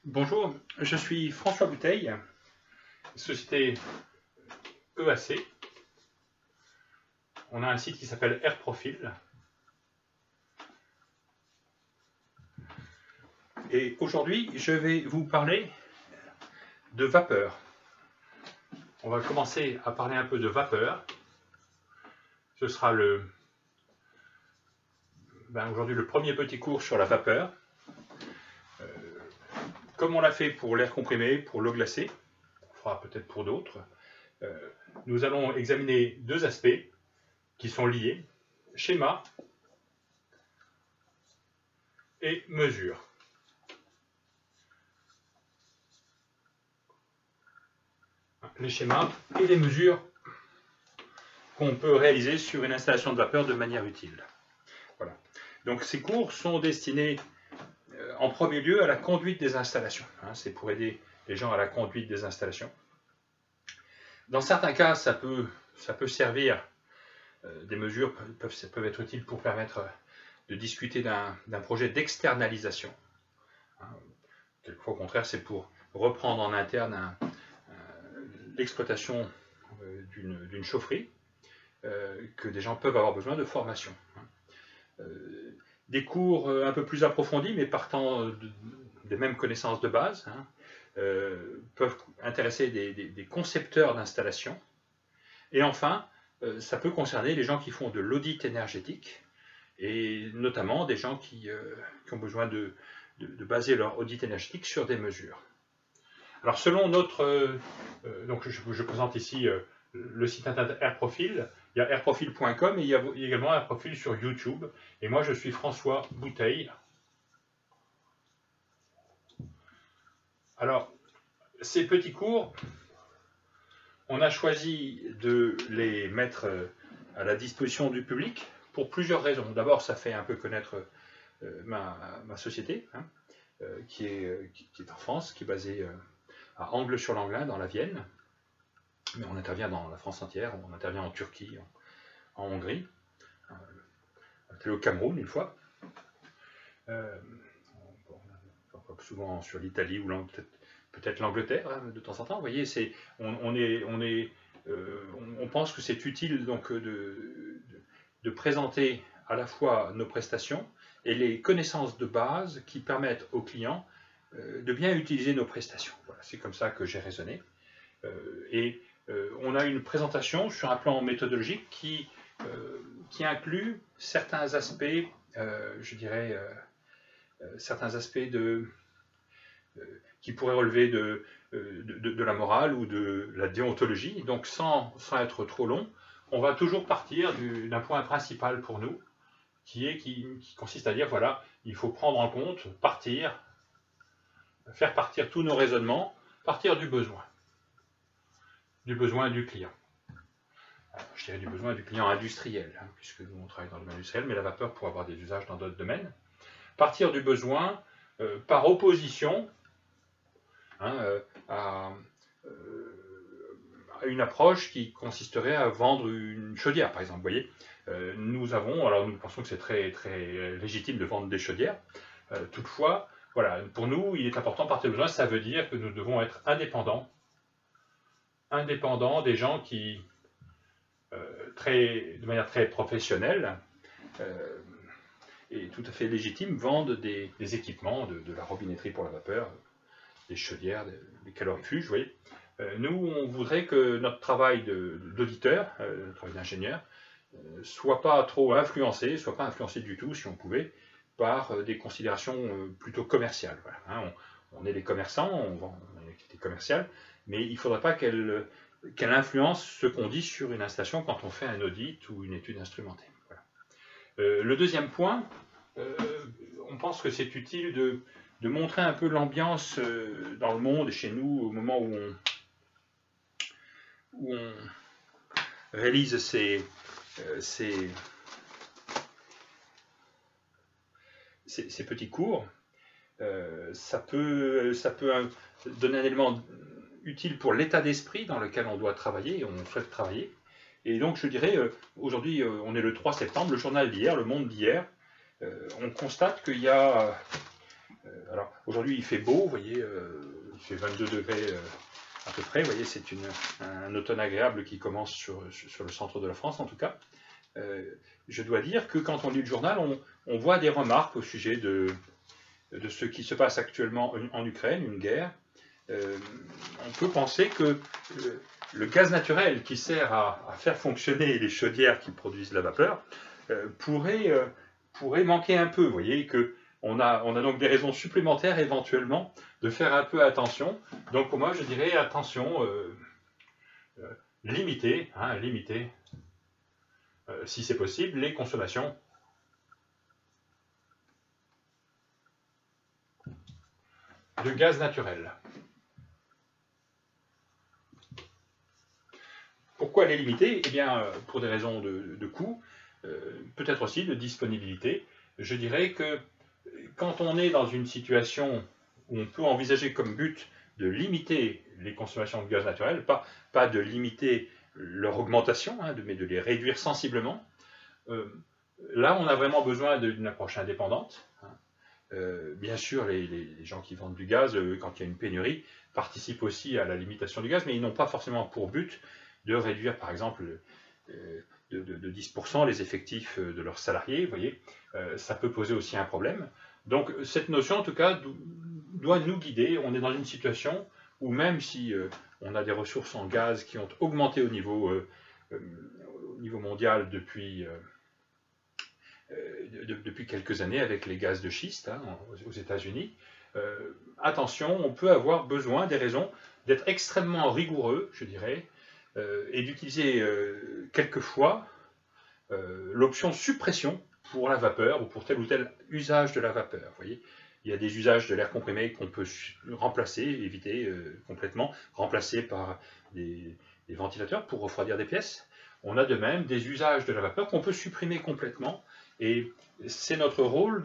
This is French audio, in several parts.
Bonjour, je suis François Bouteille, société EAC. On a un site qui s'appelle AirProfil. Et aujourd'hui, je vais vous parler de vapeur. On va commencer à parler un peu de vapeur. Ce sera aujourd'hui le premier petit cours sur la vapeur. Comme on l'a fait pour l'air comprimé, pour l'eau glacée, on fera peut-être pour d'autres, nous allons examiner deux aspects qui sont liés, schéma et mesure. Les schémas et les mesures qu'on peut réaliser sur une installation de vapeur de manière utile. Voilà. Donc ces cours sont destinés en premier lieu à la conduite des installations. C'est pour aider les gens à la conduite des installations. Dans certains cas, ça peut servir, des mesures peuvent être utiles pour permettre de discuter d'un projet d'externalisation. Quelquefois, au contraire, c'est pour reprendre en interne l'exploitation d'une chaufferie, que des gens peuvent avoir besoin de formation. Des cours un peu plus approfondis, mais partant des mêmes connaissances de base, peuvent intéresser des concepteurs d'installation. Et enfin, ça peut concerner les gens qui font de l'audit énergétique, et notamment des gens qui ont besoin de baser leur audit énergétique sur des mesures. Alors selon notre... donc je présente ici le site internet AirProfil. Il y a airprofil.com et il y a également AirProfil sur YouTube. Et moi je suis François Bouteille. Alors, ces petits cours, on a choisi de les mettre à la disposition du public pour plusieurs raisons. D'abord, ça fait un peu connaître ma société, qui est en France, qui est basée à Angles-sur-Langlin, dans la Vienne. Mais on intervient dans la France entière, on intervient en Turquie, en Hongrie, au Cameroun une fois. Souvent sur l'Italie ou peut-être l'Angleterre, de temps en temps. Vous voyez, on pense que c'est utile donc de présenter à la fois nos prestations et les connaissances de base qui permettent aux clients de bien utiliser nos prestations. Voilà, c'est comme ça que j'ai raisonné. On a une présentation sur un plan méthodologique qui inclut certains aspects, je dirais, certains aspects qui pourraient relever de la morale ou de la déontologie. Donc sans être trop long, on va toujours partir d'un point principal pour nous, qui consiste à dire, voilà, il faut prendre en compte, faire partir tous nos raisonnements, partir du besoin du client. Alors, je dirais du besoin du client industriel, puisque nous on travaille dans le domaine industriel, mais la vapeur pourrait avoir des usages dans d'autres domaines. Partir du besoin par opposition à une approche qui consisterait à vendre une chaudière, par exemple. Vous voyez, nous pensons que c'est très, très légitime de vendre des chaudières. Toutefois, voilà, pour nous, il est important de partir du besoin. Ça veut dire que nous devons être indépendants des gens qui, de manière très professionnelle et tout à fait légitime, vendent des équipements, de la robinetterie pour la vapeur, des chaudières, des calorifuges, vous voyez. Nous, on voudrait que notre travail d'auditeur, notre travail d'ingénieur, soit pas trop influencé, soit pas influencé du tout, si on pouvait, par des considérations plutôt commerciales. Voilà, on est des commerçants, on vend une activité commerciale, mais il ne faudrait pas qu'elle influence ce qu'on dit sur une installation quand on fait un audit ou une étude instrumentée. Voilà. Le deuxième point, on pense que c'est utile de montrer un peu l'ambiance dans le monde et chez nous au moment où on réalise ces petits cours. Ça peut donner un élément utile pour l'état d'esprit dans lequel on doit travailler et on souhaite travailler. Et donc je dirais, aujourd'hui on est le 3 septembre, le journal d'hier, le monde d'hier, on constate qu'il y a Alors aujourd'hui il fait beau, vous voyez, il fait 22 degrés à peu près, vous voyez, c'est un automne agréable qui commence sur le centre de la France en tout cas. Je dois dire que quand on lit le journal, on voit des remarques au sujet de ce qui se passe actuellement en Ukraine, une guerre. On peut penser que le gaz naturel qui sert à faire fonctionner les chaudières qui produisent la vapeur pourrait manquer un peu. Vous voyez qu'on a donc des raisons supplémentaires éventuellement de faire un peu attention. Donc moi je dirais attention, limiter, si c'est possible, les consommations de gaz naturel. Pourquoi les limiter? Eh bien, pour des raisons de coût, peut-être aussi de disponibilité. Je dirais que quand on est dans une situation où on peut envisager comme but de limiter les consommations de gaz naturel, pas de limiter leur augmentation, mais de les réduire sensiblement, là on a vraiment besoin d'une approche indépendante. Bien sûr, les gens qui vendent du gaz, quand il y a une pénurie, participent aussi à la limitation du gaz, mais ils n'ont pas forcément pour but de réduire, par exemple, de 10% les effectifs de leurs salariés. Vous voyez, ça peut poser aussi un problème. Donc, cette notion, en tout cas, doit nous guider. On est dans une situation où même si on a des ressources en gaz qui ont augmenté au niveau mondial depuis quelques années avec les gaz de schiste aux États-Unis, attention, on peut avoir besoin des raisons d'être extrêmement rigoureux, je dirais, et d'utiliser quelquefois l'option suppression pour la vapeur ou pour tel ou tel usage de la vapeur. Vous voyez, il y a des usages de l'air comprimé qu'on peut remplacer, éviter complètement, remplacer par des ventilateurs pour refroidir des pièces. On a de même des usages de la vapeur qu'on peut supprimer complètement. Et c'est notre rôle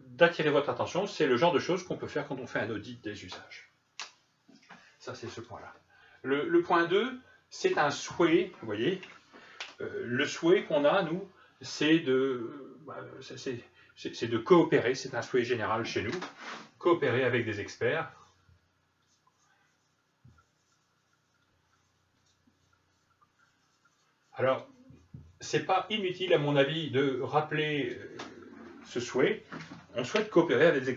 d'attirer votre attention. C'est le genre de choses qu'on peut faire quand on fait un audit des usages. Ça, c'est ce point-là. Le point 2, c'est un souhait, vous voyez. Le souhait qu'on a, nous, c'est de coopérer. C'est un souhait général chez nous. Coopérer avec des experts. Alors, c'est pas inutile, à mon avis, de rappeler ce souhait. On souhaite coopérer avec des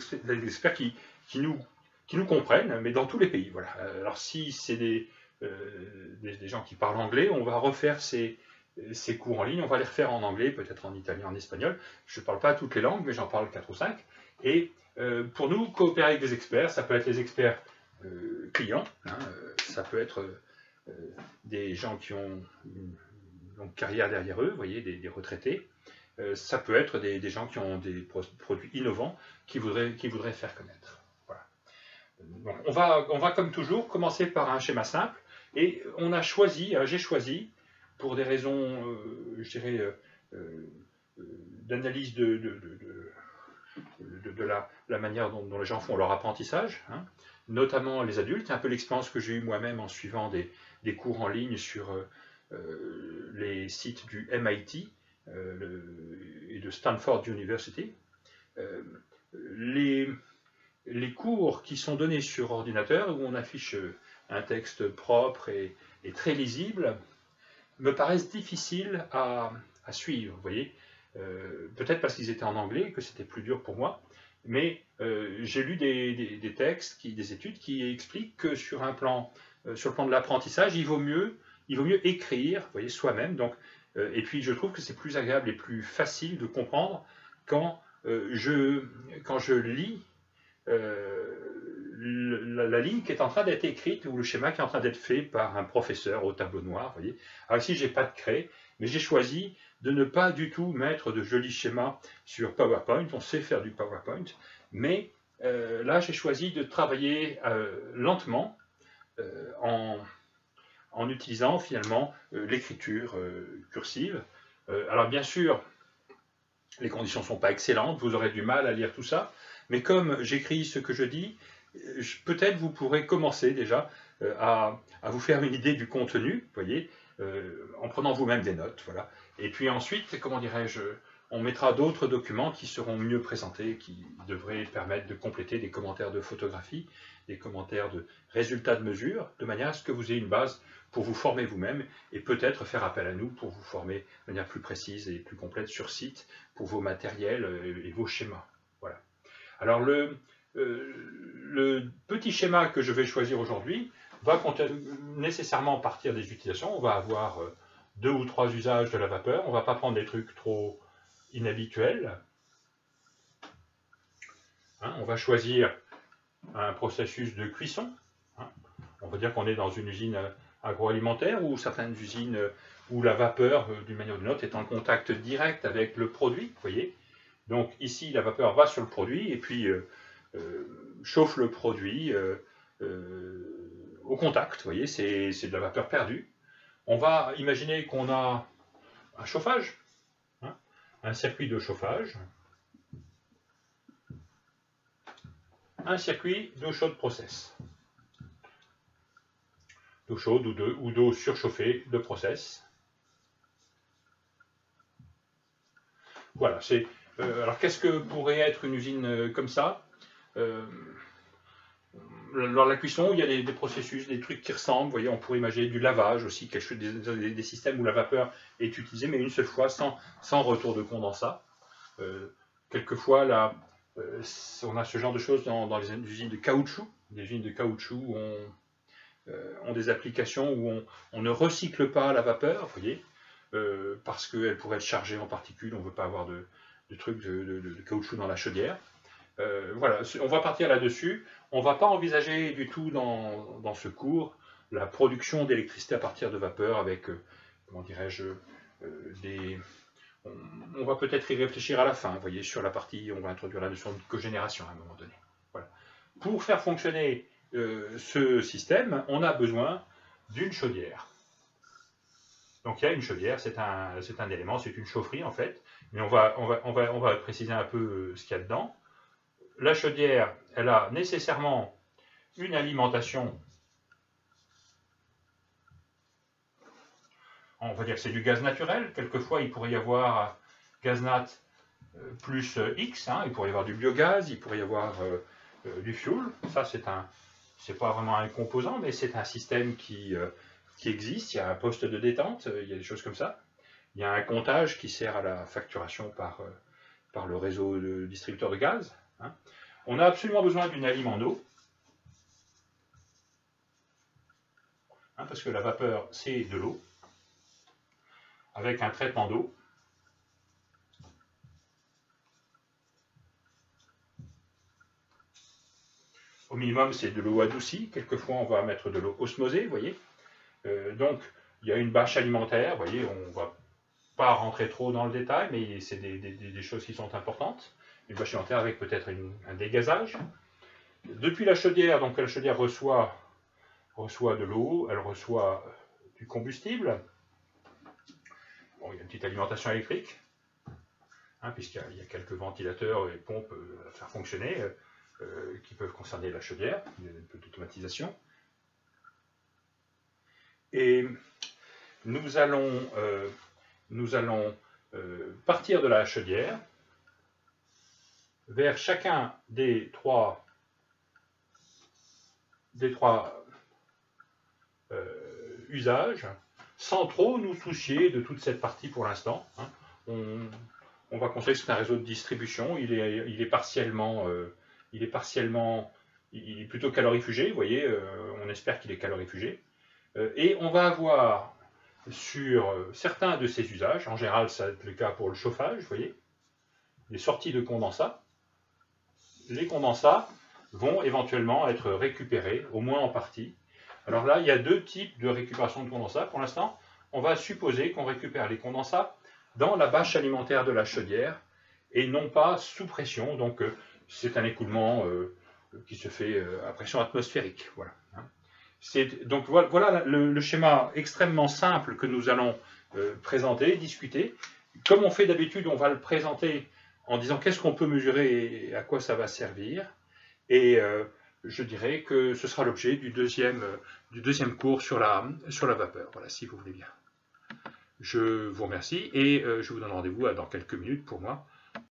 experts qui nous comprennent, mais dans tous les pays. Voilà. Alors, si c'est des gens qui parlent anglais, on va refaire ces cours en ligne, on va les refaire en anglais, peut-être en italien, en espagnol. Je ne parle pas toutes les langues, mais j'en parle 4 ou 5. Et pour nous, coopérer avec des experts, ça peut être les experts clients, ça peut être des gens qui ont une carrière derrière eux, vous voyez, des retraités. Ça peut être des gens qui ont des produits innovants qui voudraient faire connaître. Voilà. Donc, on va comme toujours commencer par un schéma simple et j'ai choisi pour des raisons, je dirais, d'analyse de la manière dont les gens font leur apprentissage, notamment les adultes, un peu l'expérience que j'ai eue moi-même en suivant des cours en ligne sur les sites du MIT et de Stanford University. Les cours qui sont donnés sur ordinateur, où on affiche un texte propre et très lisible, me paraissent difficiles à suivre, vous voyez. Peut-être parce qu'ils étaient en anglais, que c'était plus dur pour moi, mais j'ai lu des textes, des études qui expliquent que sur le plan de l'apprentissage, il vaut mieux écrire, vous voyez, soi-même. Donc, et puis je trouve que c'est plus agréable et plus facile de comprendre quand je lis la ligne qui est en train d'être écrite ou le schéma qui est en train d'être fait par un professeur au tableau noir, vous voyez. Alors ici, j'ai pas de craie, mais j'ai choisi de ne pas du tout mettre de jolis schémas sur PowerPoint. On sait faire du PowerPoint, mais là, j'ai choisi de travailler lentement en utilisant finalement l'écriture cursive. Alors bien sûr, les conditions ne sont pas excellentes, vous aurez du mal à lire tout ça, mais comme j'écris ce que je dis, peut-être vous pourrez commencer déjà à vous faire une idée du contenu, vous voyez, en prenant vous-même des notes, voilà. Et puis ensuite, comment dirais-je, on mettra d'autres documents qui seront mieux présentés, qui devraient permettre de compléter des commentaires de photographie, des commentaires de résultats de mesure, de manière à ce que vous ayez une base pour vous former vous-même et peut-être faire appel à nous pour vous former de manière plus précise et plus complète sur site pour vos matériels et vos schémas. Voilà. Alors le petit schéma que je vais choisir aujourd'hui va nécessairement partir des utilisations. On va avoir 2 ou 3 usages de la vapeur. On ne va pas prendre des trucs trop inhabituels. Hein, on va choisir un processus de cuisson. Hein. On va dire qu'on est dans une usine agroalimentaire ou certaines usines où la vapeur, d'une manière ou d'une autre, est en contact direct avec le produit. Vous voyez. Donc ici, la vapeur va sur le produit et puis chauffe le produit au contact. Vous voyez, c'est de la vapeur perdue. On va imaginer qu'on a un chauffage, hein, un circuit de chauffage, un circuit d'eau chaude process. D'eau chaude ou d'eau surchauffée de process. Voilà, c'est... alors qu'est-ce que pourrait être une usine comme ça? Dans la cuisson, il y a des processus, des trucs qui ressemblent. Vous voyez, on pourrait imaginer du lavage aussi, quelque chose, des systèmes où la vapeur est utilisée, mais une seule fois, sans retour de condensat. Quelquefois, là, on a ce genre de choses dans les usines de caoutchouc. Les usines de caoutchouc ont des applications où on ne recycle pas la vapeur, vous voyez, parce qu'elle pourrait être chargée en particules. On ne veut pas avoir de trucs de caoutchouc dans la chaudière. Voilà, on va partir là-dessus. On ne va pas envisager du tout dans ce cours la production d'électricité à partir de vapeur avec, comment dirais-je, on va peut-être y réfléchir à la fin, vous voyez, sur la partie, on va introduire la notion de cogénération à un moment donné. Voilà. Pour faire fonctionner ce système, on a besoin d'une chaudière. Donc il y a une chaudière, c'est un élément, c'est une chaufferie en fait, mais on va préciser un peu ce qu'il y a dedans. La chaudière, elle a nécessairement une alimentation, on va dire que c'est du gaz naturel. Quelquefois, il pourrait y avoir gaz nat plus X, hein, il pourrait y avoir du biogaz, il pourrait y avoir du fuel. Ça, c'est pas vraiment un composant, mais c'est un système qui existe. Il y a un poste de détente, il y a des choses comme ça. Il y a un comptage qui sert à la facturation par le réseau de distributeurs de gaz. Hein. On a absolument besoin d'une alime en eau, hein, parce que la vapeur, c'est de l'eau, avec un traitement d'eau. Au minimum, c'est de l'eau adoucie. Quelquefois, on va mettre de l'eau osmosée, vous voyez. Donc, il y a une bâche alimentaire, vous voyez, on ne va pas rentrer trop dans le détail, mais c'est des choses qui sont importantes. Une bâche alimentaire avec peut-être un dégazage. Depuis la chaudière, donc la chaudière reçoit de l'eau, elle reçoit du combustible. Bon, il y a une petite alimentation électrique, hein, puisqu'il y a quelques ventilateurs et pompes à faire fonctionner qui peuvent concerner la chaudière, il y a un peu d'automatisation. Et nous allons partir de la chaudière vers chacun des trois usages, sans trop nous soucier de toute cette partie pour l'instant. Hein. On va considérer que c'est un réseau de distribution, il est plutôt calorifugé, vous voyez, on espère qu'il est calorifugé. Et on va avoir sur certains de ces usages, en général ça va être le cas pour le chauffage, vous voyez, les sorties de condensat. Les condensats vont éventuellement être récupérés, au moins en partie. Alors là, il y a 2 types de récupération de condensats. Pour l'instant, on va supposer qu'on récupère les condensats dans la bâche alimentaire de la chaudière et non pas sous pression. Donc, c'est un écoulement qui se fait à pression atmosphérique. Voilà. Donc, voilà le schéma extrêmement simple que nous allons présenter, discuter. Comme on fait d'habitude, on va le présenter en disant qu'est-ce qu'on peut mesurer et à quoi ça va servir. Et je dirais que ce sera l'objet du deuxième cours sur la vapeur, voilà, si vous voulez bien. Je vous remercie et je vous donne rendez-vous dans quelques minutes pour moi